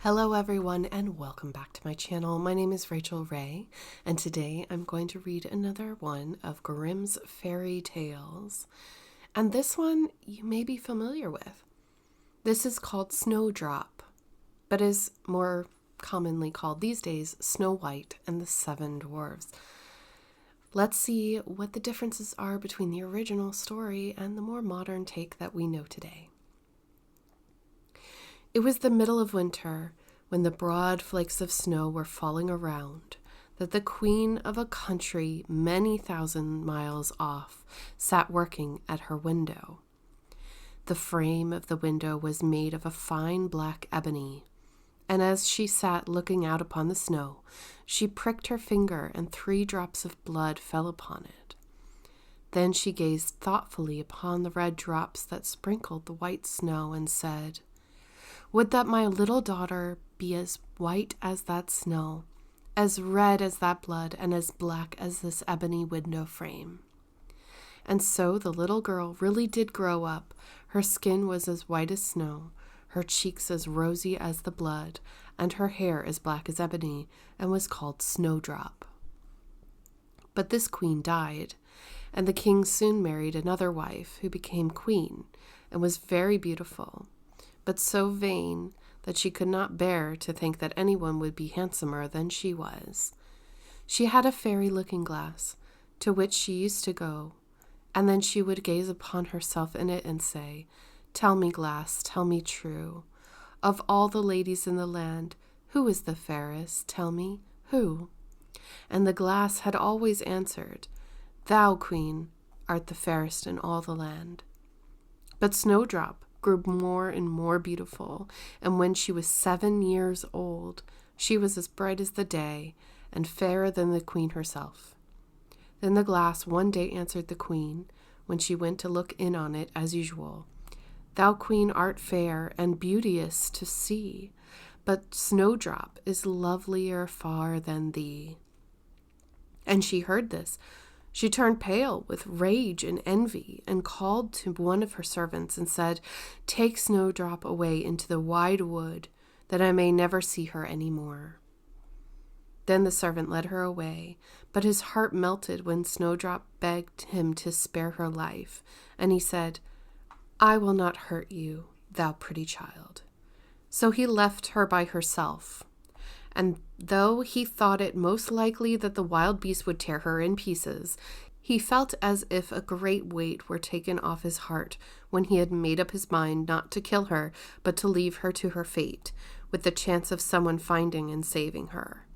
Hello everyone and welcome back to my channel. My name is Rachel Ray and today I'm going to read another one of Grimm's fairy tales. And this one you may be familiar with. This is called Snowdrop, but is more commonly called these days Snow White and the Seven Dwarves. Let's see what the differences are between the original story and the more modern take that we know today. It was the middle of winter, when the broad flakes of snow were falling around, that the queen of a country many thousand miles off sat working at her window. The frame of the window was made of a fine black ebony, and as she sat looking out upon the snow, she pricked her finger and 3 drops of blood fell upon it. Then she gazed thoughtfully upon the red drops that sprinkled the white snow and said, "Would that my little daughter be as white as that snow, as red as that blood, and as black as this ebony window frame." And so the little girl really did grow up. Her skin was as white as snow, her cheeks as rosy as the blood, and her hair as black as ebony, and was called Snowdrop. But this queen died, and the king soon married another wife who became queen, and was very beautiful, but so vain that she could not bear to think that anyone would be handsomer than she was. She had a fairy looking-glass, to which she used to go, and then she would gaze upon herself in it and say, "Tell me, glass, tell me true, of all the ladies in the land, who is the fairest? Tell me, who?" And the glass had always answered, "Thou, queen, art the fairest in all the land." But Snowdrop grew more and more beautiful, and when she was 7 years old, she was as bright as the day, and fairer than the queen herself. Then the glass one day answered the queen, when she went to look in on it as usual, "Thou, queen, art fair and beauteous to see, but Snowdrop is lovelier far than thee." And she heard this. She turned pale with rage and envy and called to one of her servants and said, "Take Snowdrop away into the wide wood, that I may never see her any more." Then the servant led her away, but his heart melted when Snowdrop begged him to spare her life, and he said, "I will not hurt you, thou pretty child." So he left her by herself. And though he thought it most likely that the wild beast would tear her in pieces, he felt as if a great weight were taken off his heart when he had made up his mind not to kill her, but to leave her to her fate, with the chance of someone finding and saving her.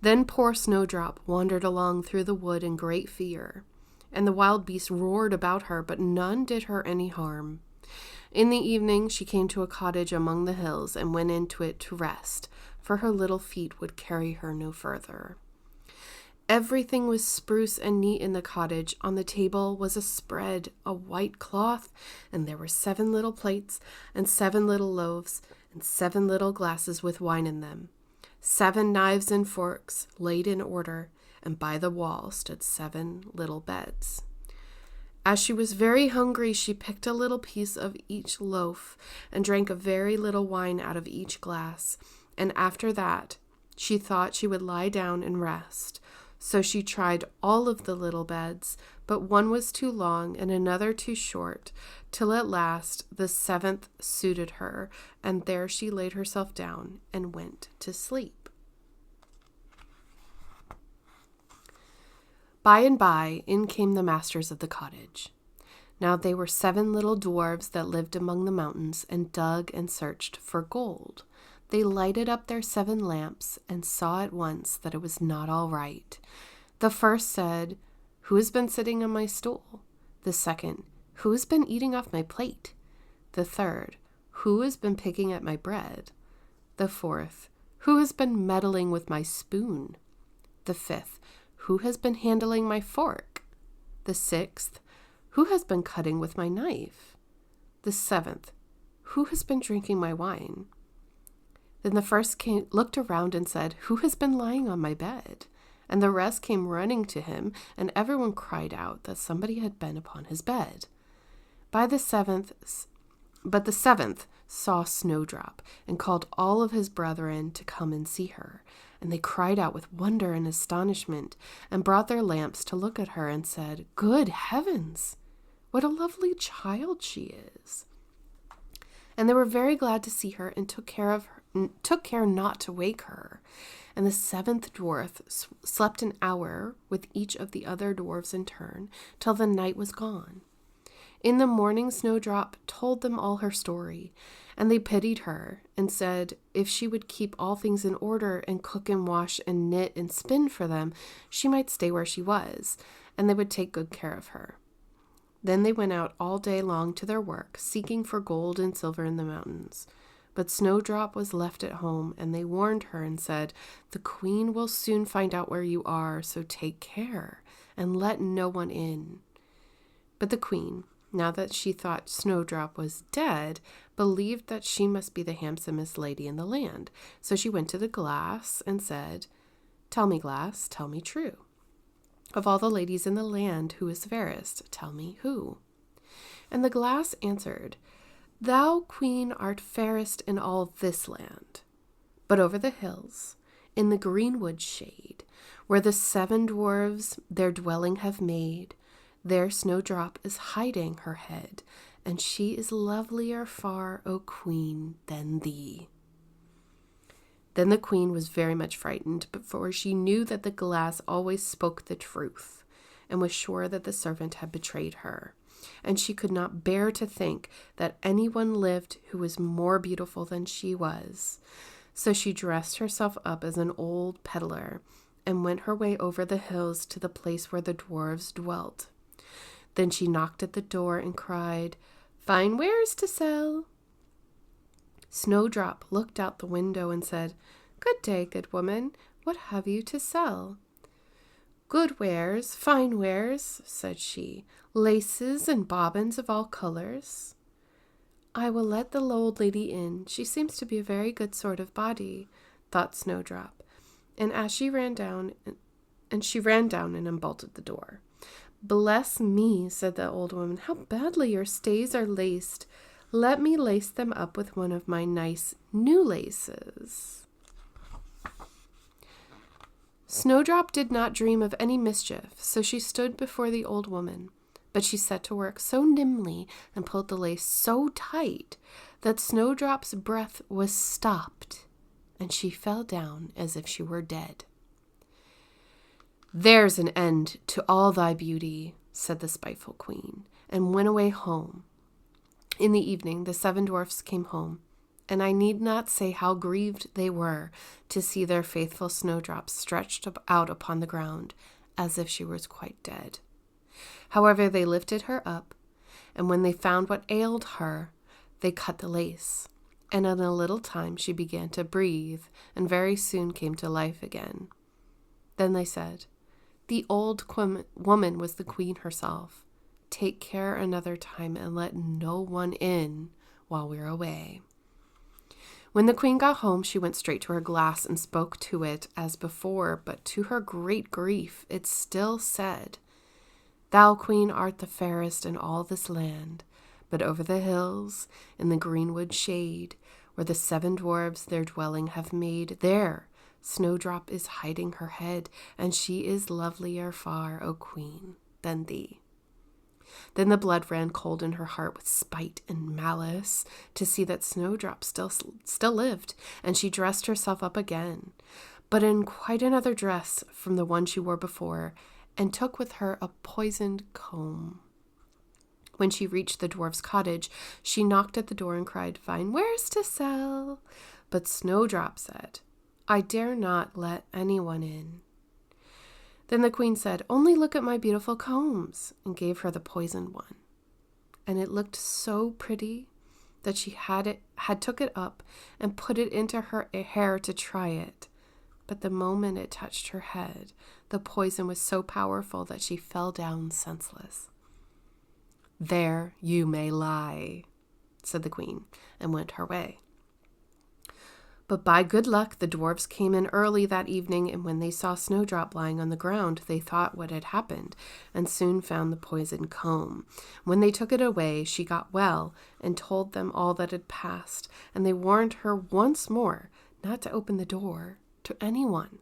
Then poor Snowdrop wandered along through the wood in great fear, and the wild beast roared about her, but none did her any harm. In the evening she came to a cottage among the hills and went into it to rest, for her little feet would carry her no further. Everything was spruce and neat in the cottage. On the table was a spread, a white cloth, and there were 7 little plates and 7 little loaves and 7 little glasses with wine in them, 7 knives and forks laid in order, and by the wall stood 7 little beds. As she was very hungry, she picked a little piece of each loaf and drank a very little wine out of each glass, and after that she thought she would lie down and rest. So she tried all of the little beds, but one was too long and another too short, till at last the 7th suited her, and there she laid herself down and went to sleep. By and by, in came the masters of the cottage. Now they were 7 little dwarves that lived among the mountains and dug and searched for gold. They lighted up their 7 lamps and saw at once that it was not all right. The first said, "Who has been sitting on my stool?" The second, "Who has been eating off my plate?" The third, "Who has been picking at my bread?" The fourth, "Who has been meddling with my spoon?" The fifth, "Who has been handling my fork?" The sixth, "Who has been cutting with my knife?" The 7th, "Who has been drinking my wine?" Then the first looked around and said, "Who has been lying on my bed?" And the rest came running to him, and everyone cried out that somebody had been upon his bed. But the 7th saw Snowdrop and called all of his brethren to come and see her. And they cried out with wonder and astonishment and brought their lamps to look at her and said, "Good heavens, what a lovely child she is." And they were very glad to see her and took care not to wake her. And the seventh dwarf slept an hour with each of the other dwarves in turn till the night was gone. In the morning, Snowdrop told them all her story, and they pitied her and said if she would keep all things in order and cook and wash and knit and spin for them, she might stay where she was, and they would take good care of her. Then they went out all day long to their work, seeking for gold and silver in the mountains. But Snowdrop was left at home, and they warned her and said, "The queen will soon find out where you are, so take care and let no one in." But the queen, now that she thought Snowdrop was dead, believed that she must be the handsomest lady in the land. So she went to the glass and said, "Tell me, glass, tell me true. Of all the ladies in the land, who is fairest? Tell me who." And the glass answered, "Thou, queen, art fairest in all this land. But over the hills, in the greenwood shade, where the 7 dwarves their dwelling have made, there Snowdrop is hiding her head, and she is lovelier far, O queen, than thee." Then the queen was very much frightened, for she knew that the glass always spoke the truth, and was sure that the servant had betrayed her. And she could not bear to think that anyone lived who was more beautiful than she was. So she dressed herself up as an old peddler, and went her way over the hills to the place where the dwarves dwelt. Then she knocked at the door and cried, "Fine wares to sell." Snowdrop looked out the window and said, "Good day, good woman. What have you to sell?" "Good wares, fine wares," said she, "laces and bobbins of all colors." "I will let the old lady in. She seems to be a very good sort of body," thought Snowdrop. And she ran down and unbolted the door. "Bless me," said the old woman, "how badly your stays are laced. Let me lace them up with one of my nice new laces." Snowdrop did not dream of any mischief, so she stood before the old woman. But she set to work so nimbly and pulled the lace so tight that Snowdrop's breath was stopped, and she fell down as if she were dead. "There's an end to all thy beauty," said the spiteful queen, and went away home. In the evening the 7 dwarfs came home, and I need not say how grieved they were to see their faithful Snowdrop stretched out upon the ground, as if she was quite dead. However, they lifted her up, and when they found what ailed her, they cut the lace, and in a little time she began to breathe, and very soon came to life again. Then they said, "The old woman was the queen herself. Take care another time and let no one in while we're away." When the queen got home, she went straight to her glass and spoke to it as before, but to her great grief, it still said, "Thou, queen, art the fairest in all this land, but over the hills, in the greenwood shade, where the 7 dwarves their dwelling have made, there Snowdrop is hiding her head, and she is lovelier far, O queen, than thee." Then the blood ran cold in her heart with spite and malice to see that Snowdrop still lived, and she dressed herself up again, but in quite another dress from the one she wore before, and took with her a poisoned comb. When she reached the dwarf's cottage, she knocked at the door and cried, "Fine wares to sell." But Snowdrop said, "I dare not let anyone in." Then the queen said, "Only look at my beautiful combs," and gave her the poisoned one. And it looked so pretty that she had took it up and put it into her hair to try it. But the moment it touched her head, the poison was so powerful that she fell down senseless. "There you may lie," said the queen, and went her way. But by good luck, the dwarves came in early that evening, and when they saw Snowdrop lying on the ground, they thought what had happened, and soon found the poisoned comb. When they took it away, she got well, and told them all that had passed, and they warned her once more not to open the door to anyone.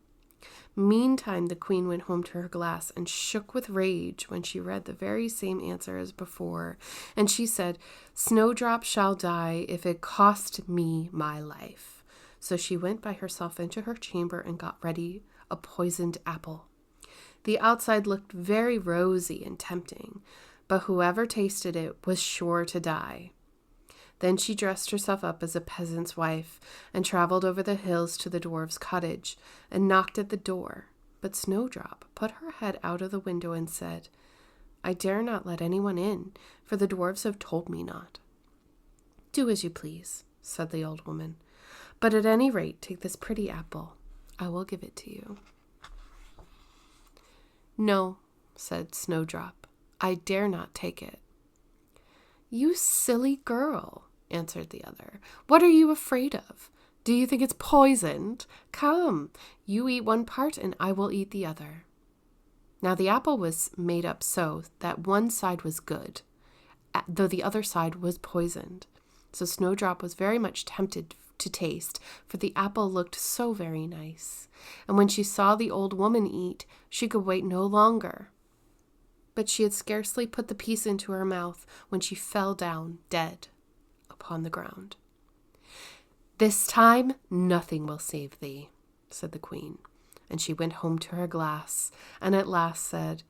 Meantime, the queen went home to her glass and shook with rage when she read the very same answer as before, and she said, "Snowdrop shall die if it cost me my life." So she went by herself into her chamber and got ready a poisoned apple. The outside looked very rosy and tempting, but whoever tasted it was sure to die. Then she dressed herself up as a peasant's wife and traveled over the hills to the dwarf's cottage and knocked at the door. But Snowdrop put her head out of the window and said, "I dare not let anyone in, for the dwarfs have told me not." "Do as you please," said the old woman, "but at any rate take this pretty apple. I will give it to you." "No," said Snowdrop, "I dare not take it." "You silly girl," answered the other. "What are you afraid of? Do you think it's poisoned? Come, you eat one part and I will eat the other." Now the apple was made up so that one side was good, though the other side was poisoned. So Snowdrop was very much tempted to taste, for the apple looked so very nice. And when she saw the old woman eat, she could wait no longer. But she had scarcely put the piece into her mouth when she fell down dead upon the ground. "This time nothing will save thee," said the queen, and she went home to her glass, and at last said,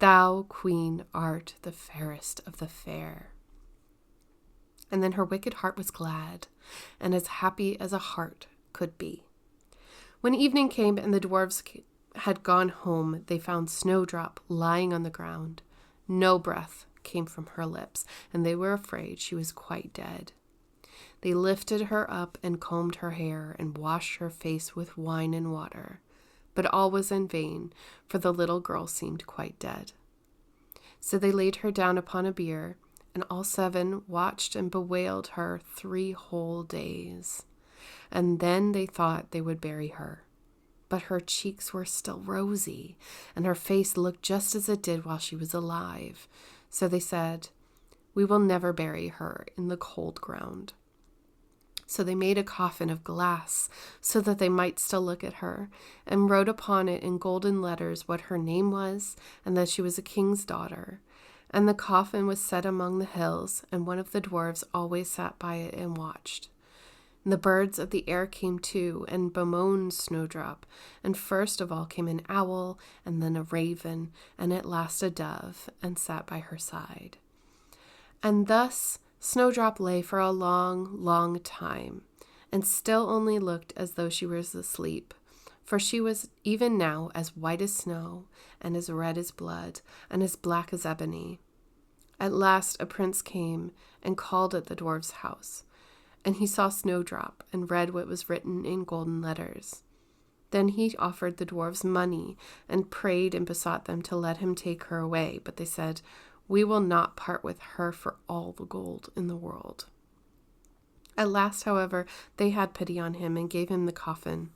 "Thou, queen, art the fairest of the fair." And then her wicked heart was glad, and as happy as a heart could be. When evening came and the dwarves had gone home, they found Snowdrop lying on the ground. No breath came from her lips, and they were afraid she was quite dead. They lifted her up and combed her hair and washed her face with wine and water, but all was in vain, for the little girl seemed quite dead. So they laid her down upon a bier, and all seven watched and bewailed her 3 whole days. And then they thought they would bury her. But her cheeks were still rosy, and her face looked just as it did while she was alive. So they said, "We will never bury her in the cold ground." So they made a coffin of glass so that they might still look at her, and wrote upon it in golden letters what her name was, and that she was a king's daughter. And the coffin was set among the hills, and one of the dwarves always sat by it and watched. And the birds of the air came too, and bemoaned Snowdrop, and first of all came an owl, and then a raven, and at last a dove, and sat by her side. And thus Snowdrop lay for a long, long time, and still only looked as though she was asleep, for she was even now as white as snow, and as red as blood, and as black as ebony. At last a prince came and called at the dwarf's house, and he saw Snowdrop and read what was written in golden letters. Then he offered the dwarves money and prayed and besought them to let him take her away, but they said, "We will not part with her for all the gold in the world." At last, however, they had pity on him and gave him the coffin,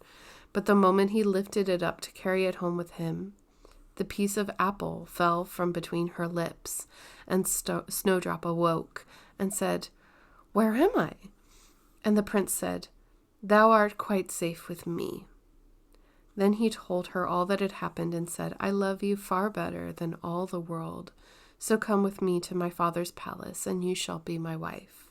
but the moment he lifted it up to carry it home with him, the piece of apple fell from between her lips, and Snowdrop awoke and said, "Where am I?" And the prince said, "Thou art quite safe with me." Then he told her all that had happened and said, "I love you far better than all the world, so come with me to my father's palace, and you shall be my wife."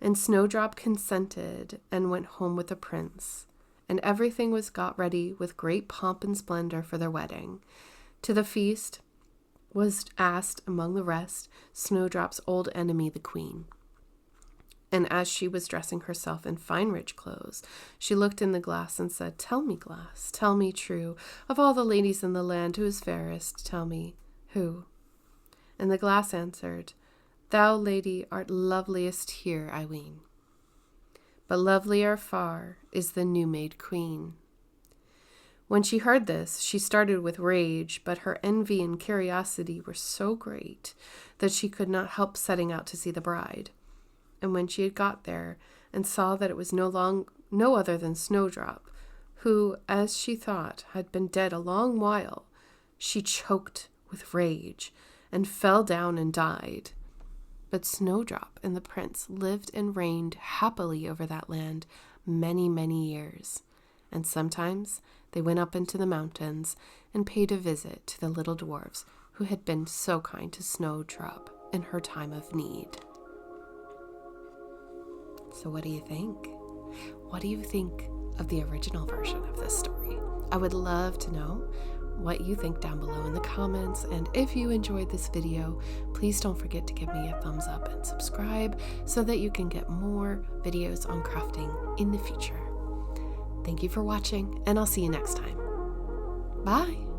And Snowdrop consented and went home with the prince, and everything was got ready with great pomp and splendor for their wedding. To the feast was asked, among the rest, Snowdrop's old enemy, the queen. And as she was dressing herself in fine rich clothes, she looked in the glass and said, "Tell me, glass, tell me true, of all the ladies in the land, who is fairest? Tell me, who?" And the glass answered, "Thou, lady, art loveliest here, I ween. But lovelier far is the new-made queen." When she heard this, she started with rage, but her envy and curiosity were so great that she could not help setting out to see the bride. And when she had got there and saw that it was no no other than Snowdrop, who, as she thought, had been dead a long while. She choked with rage and fell down and died. But Snowdrop and the prince lived and reigned happily over that land many, many years. And sometimes they went up into the mountains and paid a visit to the little dwarves who had been so kind to Snowdrop in her time of need. So what do you think? What do you think of the original version of this story? I would love to know what you think down below in the comments, and if you enjoyed this video, please don't forget to give me a thumbs up and subscribe so that you can get more videos on crafting in the future. Thank you for watching, and I'll see you next time. Bye!